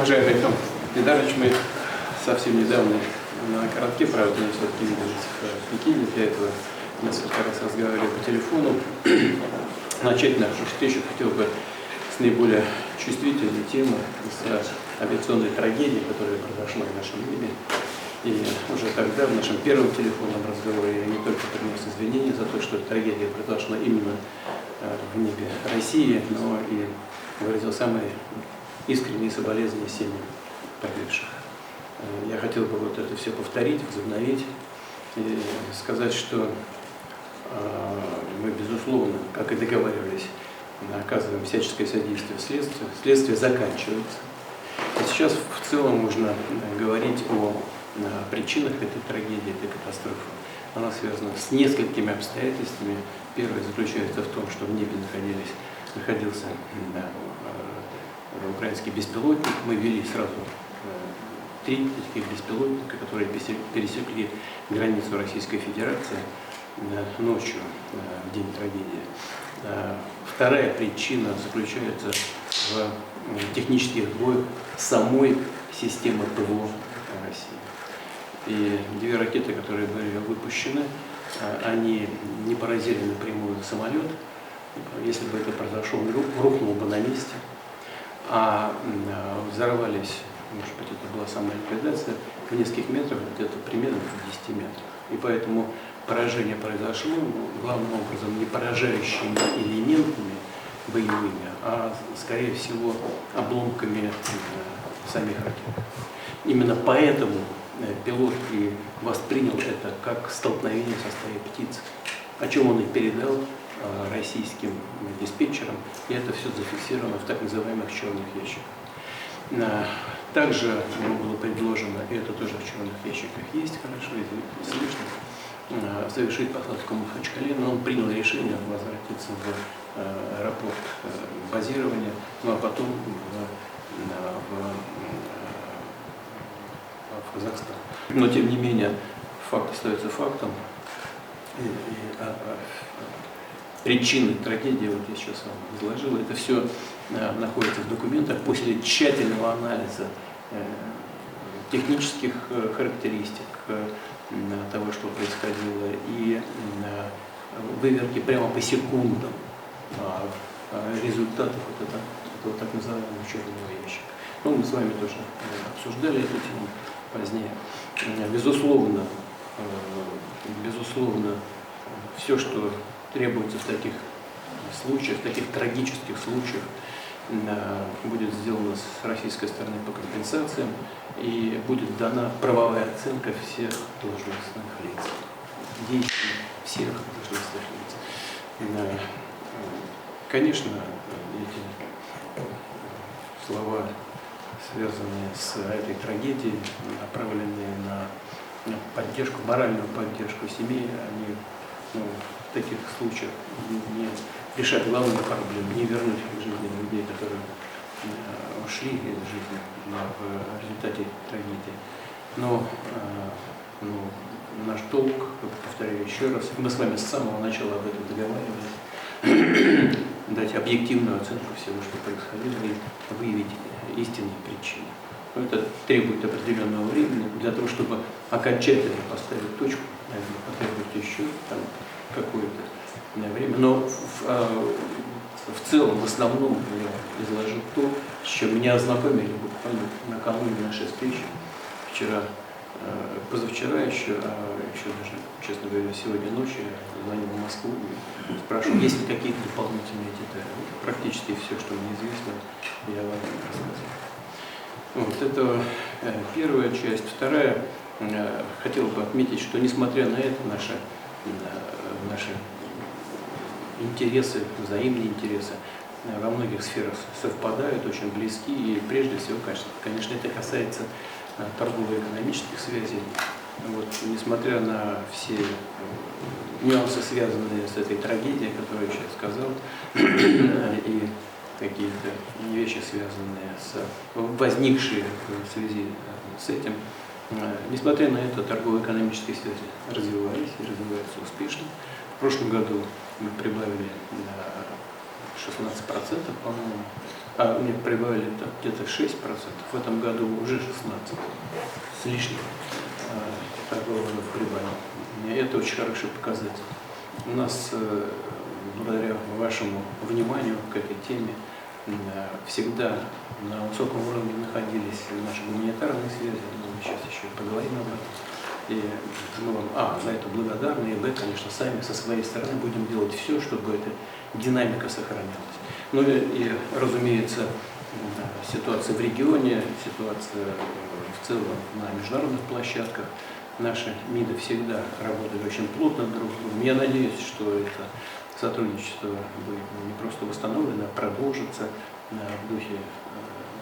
Уважаемый Том Педарович, мы совсем недавно на коротке, правда, не все-таки виделись в Пекине, для этого несколько раз разговаривали по телефону. Начать нашу встречу хотел бы с наиболее чувствительной темы, с авиационной трагедии, которая произошла в нашем небе. И уже тогда, в нашем первом телефонном разговоре, я не только принес извинения за то, что трагедия произошла именно в небе России, но и выразил самые искренние соболезнования семьям погибших. Я хотел бы вот это все повторить, возобновить и сказать, что мы, безусловно, как и договаривались, оказываем всяческое содействие следствию. Следствие заканчивается. И сейчас в целом можно говорить о причинах этой трагедии, этой катастрофы. Она связана с несколькими обстоятельствами. Первое заключается в том, что в небе находился украинский беспилотник. Мы ввели сразу 3 таких беспилотника, которые пересекли границу Российской Федерации ночью, в день трагедии. Вторая причина заключается в технических сбоях самой системы ПВО России. И 2 ракеты, которые были выпущены, они не поразили напрямую самолет. Если бы это произошло, рухнул бы на месте. А взорвались, может быть, это была самая ликвидация, в нескольких метрах, где-то примерно в 10 метрах. И поэтому поражение произошло, главным образом, не поражающими элементами боевыми, а, скорее всего, обломками самих ракет. Именно поэтому пилот и воспринял это как столкновение со стаей птиц, о чем он и передал российским диспетчерам, и это все зафиксировано в так называемых черных ящиках. Также ему было предложено, и это тоже в черных ящиках есть, хорошо, это слышно, совершить посадку в Махачкале, но он принял решение возвратиться в аэропорт базирования, ну а потом в Казахстан. Но тем не менее факт остается фактом. Причины трагедии, вот я сейчас вам изложил, это все находится в документах после тщательного анализа технических характеристик того, что происходило, и выверки прямо по секундам результатов этого так называемого черного ящика. Ну, мы с вами тоже обсуждали эту тему позднее. Безусловно, все, что требуется в таких случаях, в таких трагических случаях, будет сделано с российской стороны по компенсациям, и будет дана правовая оценка всех должностных лиц, действий всех должностных лиц. Конечно, эти слова, связанные с этой трагедией, направленные на поддержку, моральную поддержку семей, они в таких случаях не решать главную проблему, не вернуть к жизни людей, которые ушли из жизни в результате трагедии. Но наш долг, повторяю еще раз, мы с вами с самого начала об этом договаривались, дать объективную оценку всего, что происходило, и выявить истинные причины. Но это требует определенного времени для того, чтобы окончательно поставить точку, наверное, потребует еще какое-то время. Но в целом, в основном, я изложил то, с чем меня ознакомили буквально накануне нашей встречи, вчера, позавчера еще даже, честно говоря, сегодня ночью я звонил в Москву и спрашивал, есть ли какие-то дополнительные детали. Практически все, что мне известно, я вам рассказал. Вот это первая часть. Вторая, хотел бы отметить, что несмотря на это наши интересы, взаимные интересы во многих сферах совпадают, очень близки, и прежде всего, конечно, это касается торгово-экономических связей. Вот, несмотря на все нюансы, связанные с этой трагедией, которую я сейчас сказал, и какие-то вещи, связанные возникшие в связи с этим, несмотря на это, торгово-экономические связи развивались и развиваются успешно. В прошлом году мы прибавили 16%, по-моему. Нет, прибавили где-то 6%. В этом году уже 16% с лишним торговых прибавили. Это очень хороший показатель. У нас, благодаря вашему вниманию к этой теме, всегда на высоком уровне находились наши гуманитарные связи. Мы сейчас еще поговорим об этом. И мы вам, за это благодарны, и мы, конечно, сами со своей стороны будем делать все, чтобы эта динамика сохранялась. Ну и разумеется, ситуация в регионе, ситуация в целом на международных площадках. Наши МИДы всегда работают очень плотно друг с другом. Я надеюсь, что это сотрудничество будет не просто восстановлено, а продолжится в духе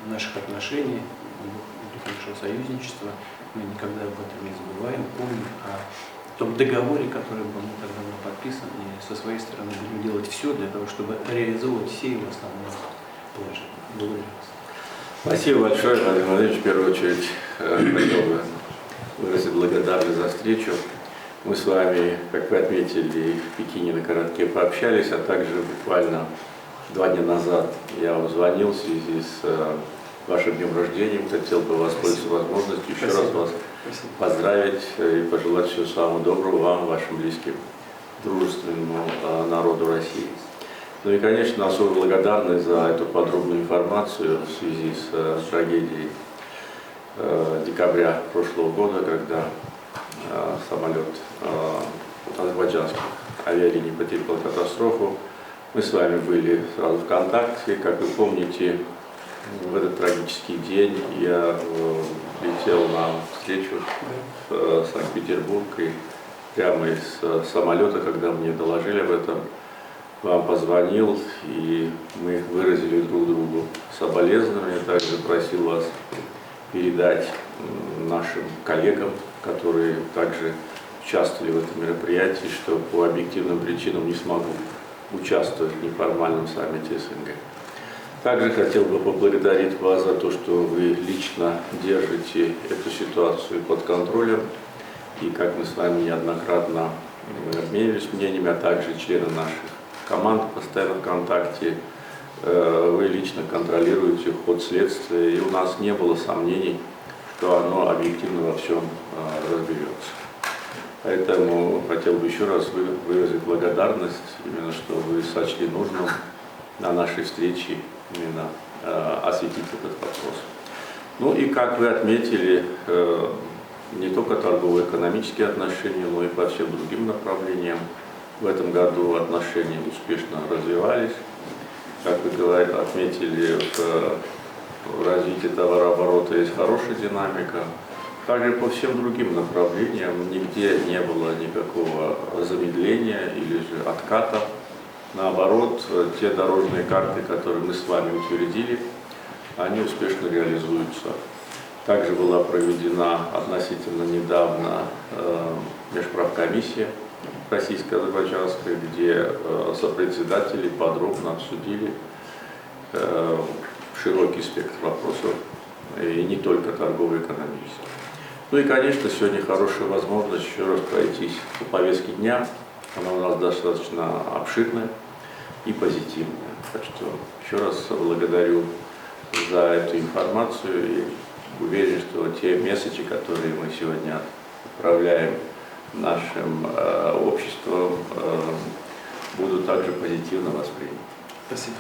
наших отношений, в духе нашего союзничества. Мы никогда об этом не забываем, помним о том договоре, который был не так давно подписан, и со своей стороны будем делать все для того, чтобы реализовывать все его основные положения. Благодарю вас. Спасибо большое, Владимир Владимирович. В первую очередь хотел бы выразить благодарность за встречу. Мы с вами, как вы отметили, в Пекине на коротке пообщались, а также буквально 2 дня назад я вам звонил в связи с вашим днем рождения. Хотел бы воспользоваться возможностью еще раз вас поздравить и пожелать всего самого доброго вам, вашим близким, дружественному народу России. Ну и, конечно, особо благодарны за эту подробную информацию в связи с трагедией декабря прошлого года, когда самолет азербайджанских авиалиний потерпел катастрофу. Мы с вами были сразу в контакте. Как вы помните, в этот трагический день я летел на встречу в Санкт-Петербург, и прямо из самолета, когда мне доложили об этом, вам позвонил, и мы выразили друг другу соболезнования. Также просил вас передать нашим коллегам, которые также участвовали в этом мероприятии, что по объективным причинам не смогу участвовать в неформальном саммите СНГ. Также хотел бы поблагодарить вас за то, что вы лично держите эту ситуацию под контролем. И как мы с вами неоднократно обменивались мнениями, а также члены наших команд постоянно в контакте, вы лично контролируете ход следствия, и у нас не было сомнений, что оно объективно во всем разберется. Поэтому хотел бы еще раз выразить благодарность, именно что вы сочли нужным на нашей встрече именно осветить этот вопрос. Ну и как вы отметили, не только торгово-экономические отношения, но и по всем другим направлениям в этом году отношения успешно развивались. Как вы отметили, в развитии товарооборота есть хорошая динамика. Также по всем другим направлениям нигде не было никакого замедления или же отката. Наоборот, те дорожные карты, которые мы с вами утвердили, они успешно реализуются. Также была проведена относительно недавно межправкомиссия российско-азербайджанская, где сопредседатели подробно обсудили широкий спектр вопросов, и не только торгово-экономических. Ну и, конечно, сегодня хорошая возможность еще раз пройтись по повестке дня. Она у нас достаточно обширная и позитивная. Так что еще раз благодарю за эту информацию и уверен, что те месседжи, которые мы сегодня отправляем нашим обществом, будут также позитивно восприняты. Спасибо.